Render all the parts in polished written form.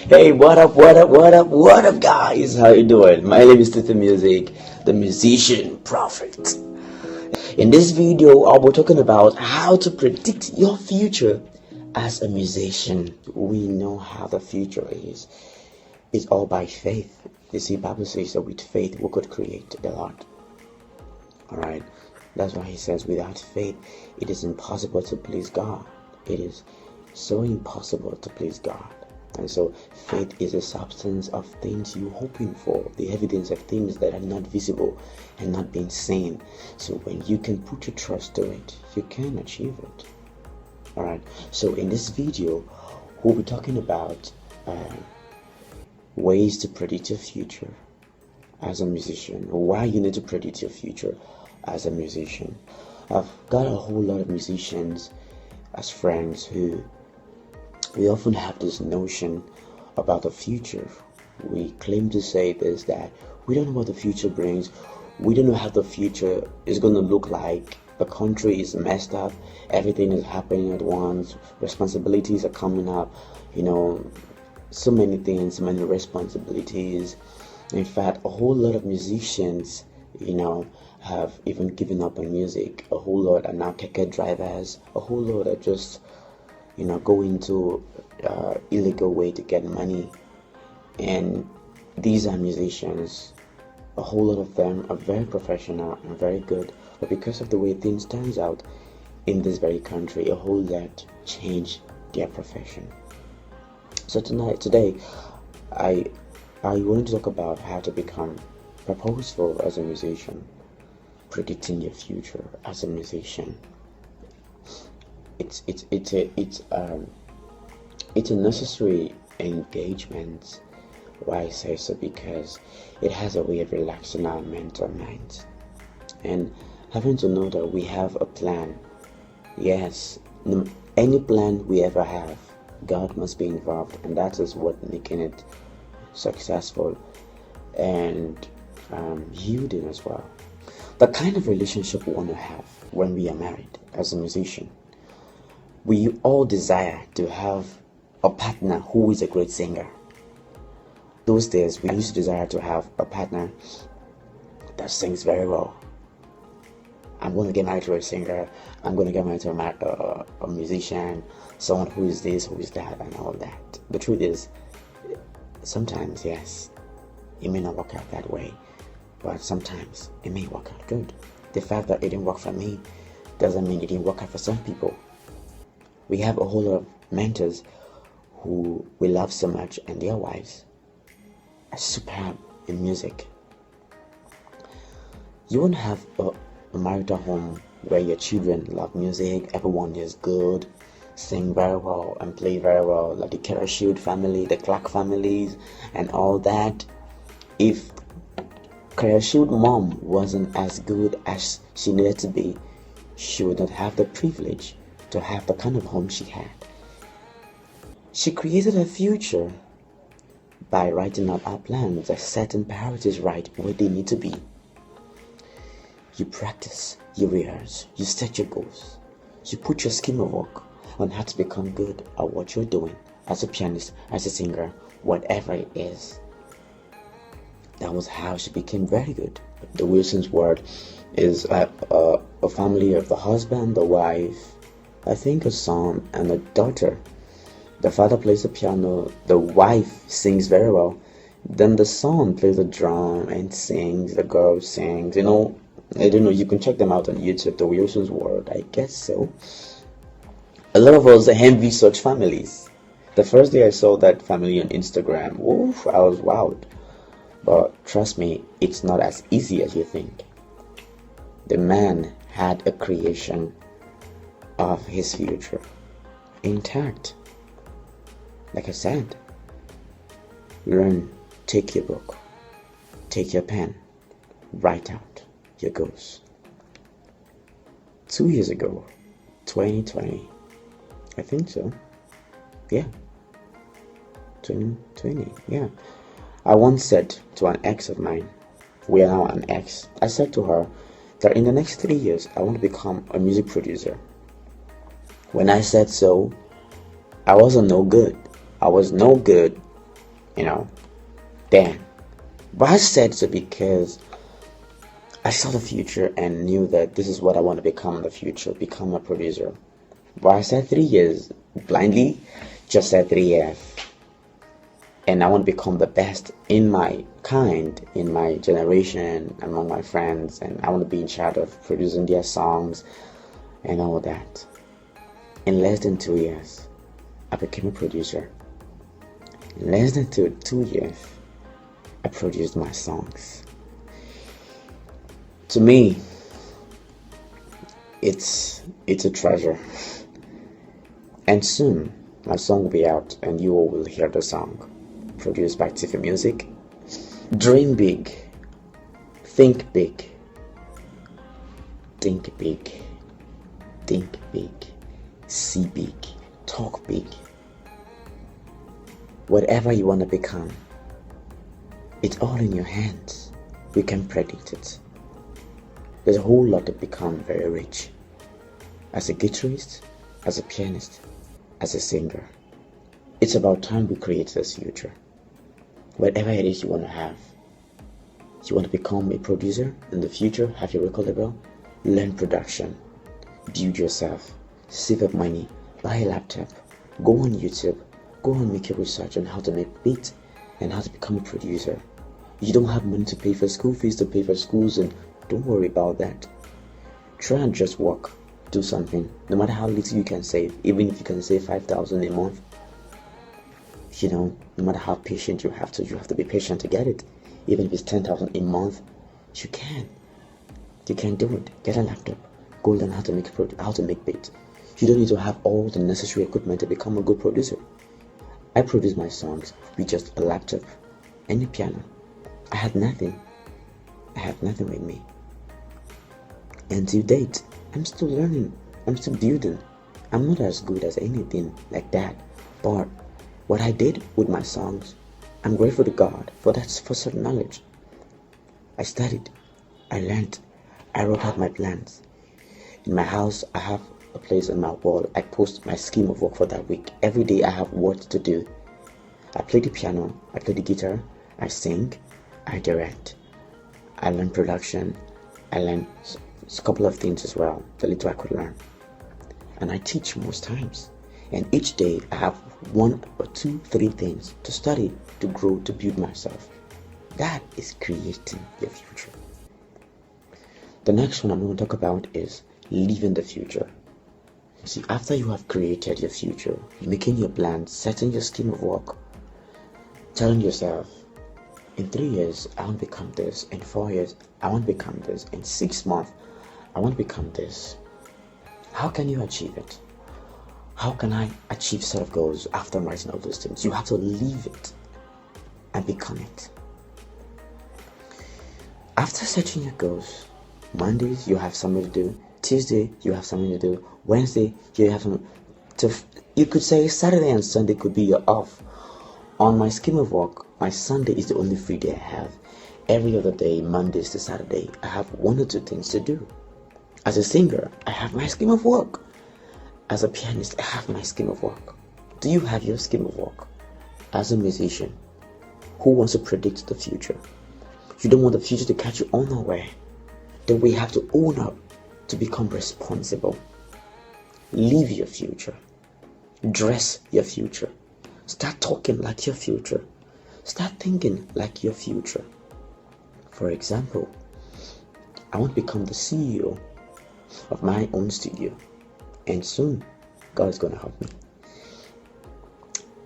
Hey, what up, guys? How you doing? My name is Tito Music, the musician prophet. In this video, I'll be talking about how to predict your future as a musician. We know how the future is. It's all by faith. You see, Bible says that with faith we could create a lot. Alright? That's why he says without faith it is impossible to please God. It is so impossible to please God. And so faith is the substance of things you're hoping for, the evidence of things that are not visible and not being seen. So when you can put your trust to it, you can achieve it. Alright, so in this video, we'll be talking about ways to predict your future as a musician, or why you need to predict your future as a musician. I've got a whole lot of musicians as friends who we often have this notion about the future. We claim to say this, that we don't know what the future brings. We don't know how the future is going to look like. The country is messed up. Everything is happening at once. Responsibilities are coming up. So many things, so many responsibilities. In fact, a whole lot of musicians, have even given up on music. A whole lot are now keke drivers. A whole lot are just go into illegal way to get money. And these are musicians. A whole lot of them are very professional and very good, but because of the way things turns out in this very country, a whole lot change their profession. So today I want to talk about how to become purposeful as a musician, predicting your future as a musician. It's a necessary engagement. Why I say so? Because it has a way of relaxing our mental minds and having to know that we have a plan. Yes, any plan we ever have, God must be involved, and that is what making it successful and yielding as well. The kind of relationship we want to have when we are married as a musician. We all desire to have a partner who is a great singer. Those days, we used to desire to have a partner that sings very well. I'm going to get married to a singer. I'm going to get married to a musician, someone who is this, who is that, and all that. The truth is, sometimes, yes, it may not work out that way, but sometimes it may work out good. The fact that it didn't work for me doesn't mean it didn't work out for some people. We have a whole lot of mentors who we love so much, and their wives are superb in music. You won't have a marital home where your children love music, everyone is good, sing very well and play very well, like the Kerashield family, the Clark families, and all that. If Kerashield mom wasn't as good as she needed to be, she would not have the privilege to have the kind of home she had. She created a future by writing out our plans, setting priorities right where they need to be. You practice, you rehearse, you set your goals, you put your scheme of work on how to become good at what you're doing as a pianist, as a singer, whatever it is. That was how she became very good. The Wilson's word is a family of the husband, the wife, I think a son and a daughter. The father plays the piano, the wife sings very well, then the son plays the drum and sings, the girl sings. I don't know, you can check them out on YouTube, the Wilson's World, I guess so. A lot of us envy such families. The first day I saw that family on Instagram, oof, I was wowed. But trust me, it's not as easy as you think. The man had a creation of his future intact. Like I said, learn, take your book, take your pen, write out your goals. 2 years ago, 2020, I think so, yeah, 2020, yeah. I once said to an ex of mine, we are now an ex, I said to her that in the next 3 years, I want to become a music producer. When I said so, I wasn't no good. I was no good you know. Then, but I said so because I saw the future and knew that this is what I want to become in the future, become a producer. But I said 3 years blindly, just said 3 years. And I want to become the best in my kind, in my generation, among my friends, and I want to be in charge of producing their songs and all that. In less than 2 years, I became a producer. In less than 2 years, I produced my songs. To me, it's a treasure. And soon, my song will be out, and you all will hear the song. Produced by Tiffy Music. Dream big, think big, think big, think big, see big, talk big. Whatever you want to become, it's all in your hands. You can predict it. There's a whole lot to become very rich. As a guitarist, as a pianist, as a singer. It's about time we create this future. Whatever it is you want to have. You want to become a producer in the future, have your record label, learn production, build yourself, save up money, buy a laptop, go on YouTube, go and make your research on how to make beats and how to become a producer. You don't have money to pay for school fees, to pay for schools, and don't worry about that. Try and just work, do something, no matter how little you can save, even if you can save 5,000 a month. No matter how patient you have to be patient to get it. Even if it's 10,000 a month, you can do it. Get a laptop, go learn how to make beats. You don't need to have all the necessary equipment to become a good producer. I produce my songs with just a laptop and a piano. I had nothing with me. And to date, I'm still learning, I'm still building. I'm not as good as anything like that, but what I did with my songs, I'm grateful to God for certain knowledge. I studied, I learned, I wrote out my plans. In my house, I have a place on my wall. I post my scheme of work for that week. Every day I have what to do. I play the piano, I play the guitar, I sing, I direct, I learn production, I learn a couple of things as well, the little I could learn. And I teach most times. And each day I have 1 or 2, 3 things to study, to grow, to build myself. That is creating your future. The next one I'm going to talk about is living the future. See, after you have created your future, making your plans, setting your scheme of work, telling yourself, in 3 years, I want to become this. In 4 years, I want to become this. In 6 months, I want to become this. How can you achieve it? How can I achieve set of goals after writing all those things? You have to live it and become it. After setting your goals, Mondays you have something to do. Tuesday you have something to do. Wednesday you have something to. You could say Saturday and Sunday could be your off. On my scheme of work, my Sunday is the only free day I have. Every other day, Mondays to Saturday, I have 1 or 2 things to do. As a singer, I have my scheme of work. As a pianist, I have my scheme of work. Do you have your scheme of work? As a musician, who wants to predict the future? You don't want the future to catch you unaware. Then we have to own up to become responsible. Live your future. Dress your future. Start talking like your future. Start thinking like your future. For example, I want to become the CEO of my own studio. And soon, God is going to help me.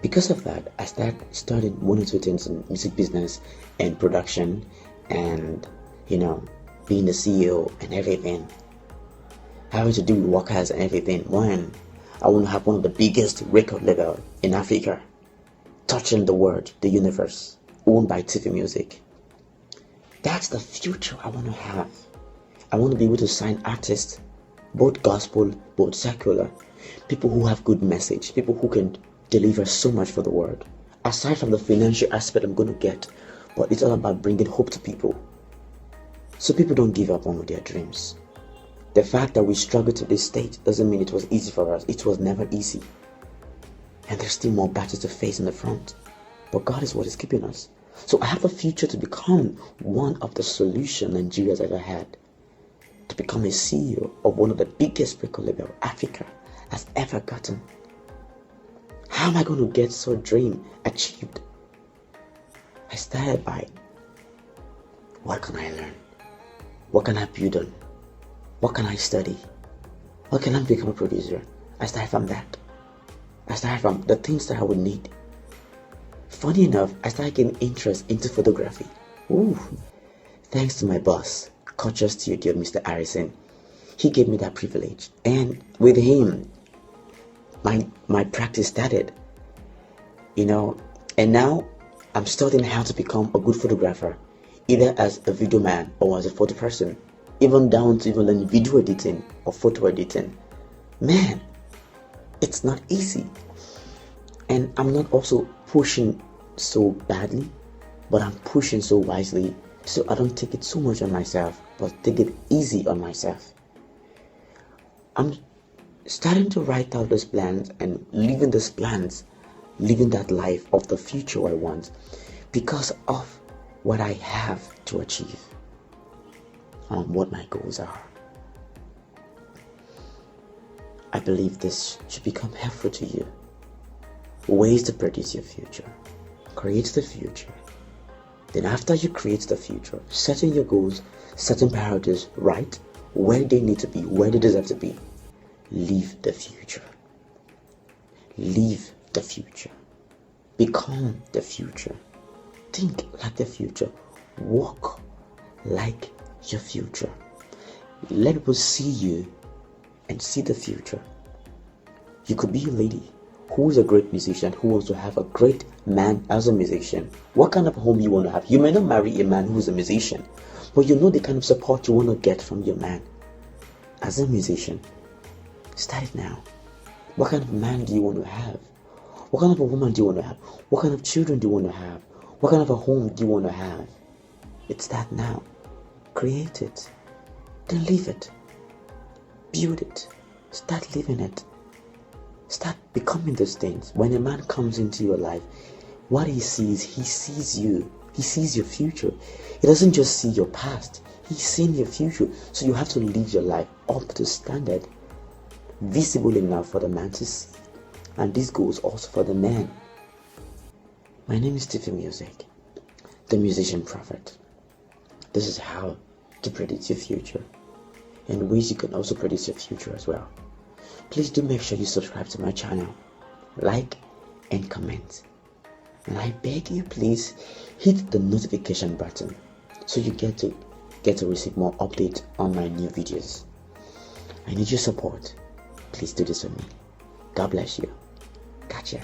Because of that, I started 1 or 2 things in music business and production and, being the CEO and everything. Having to do with workers and everything. One, I want to have one of the biggest record label in Africa. Touching the world, the universe. Owned by Tiffy Music. That's the future I want to have. I want to be able to sign artists, both gospel, both secular, people who have good message, people who can deliver so much for the world. Aside from the financial aspect I'm going to get, but it's all about bringing hope to people. So people don't give up on their dreams. The fact that we struggle to this stage doesn't mean it was easy for us. It was never easy. And there's still more battles to face in the front. but God is what is keeping us. So I have a future to become one of the solutions Nigeria's ever had, to become a CEO of one of the biggest record labels Africa has ever gotten. How am I going to get such dream achieved? I started by, what can I learn? What can I build on? What can I study? What can I become a producer? I started from that. I started from the things that I would need. Funny enough, I started getting interest into photography. Ooh, thanks to my boss, Culture Studio, Mr. Harrison. He gave me that privilege. And with him, my practice started. And now I'm studying how to become a good photographer, either as a video man or as a photo person, even down to even learning video editing or photo editing. Man, it's not easy. And I'm not also pushing so badly, but I'm pushing so wisely, so I don't take it so much on myself, but take it easy on myself. I'm starting to write out those plans and living those plans, living that life of the future I want, because of what I have to achieve and what my goals are. I believe this should become helpful to you. Ways to produce your future. Create the future. Then after you create the future, setting your goals, setting priorities right, where they need to be, where they deserve to be. Live the future. Live the future. Become the future. Think like the future. Walk like your future. Let people see you and see the future. You could be a lady who is a great musician, who wants to have a great man as a musician. What kind of home you want to have? You may not marry a man who is a musician, but you know the kind of support you want to get from your man as a musician. Start it now. What kind of man do you want to have? What kind of a woman do you want to have? What kind of children do you want to have? What kind of a home do you want to have? It's that now. Create it. Then live it. Build it. Start living it. Start becoming those things. When a man comes into your life, what he sees you. He sees your future. He doesn't just see your past. He's seeing your future. So you have to live your life up to standard, visible enough for the man to see. And this goes also for the man. My name is Stephen Music, the musician prophet. This is how to predict your future, and ways you can also predict your future as well. Please do make sure you subscribe to my channel, like and comment. And I beg you, please hit the notification button so you get to receive more updates on my new videos. I need your support. Please do this for me. God bless you. Gotcha.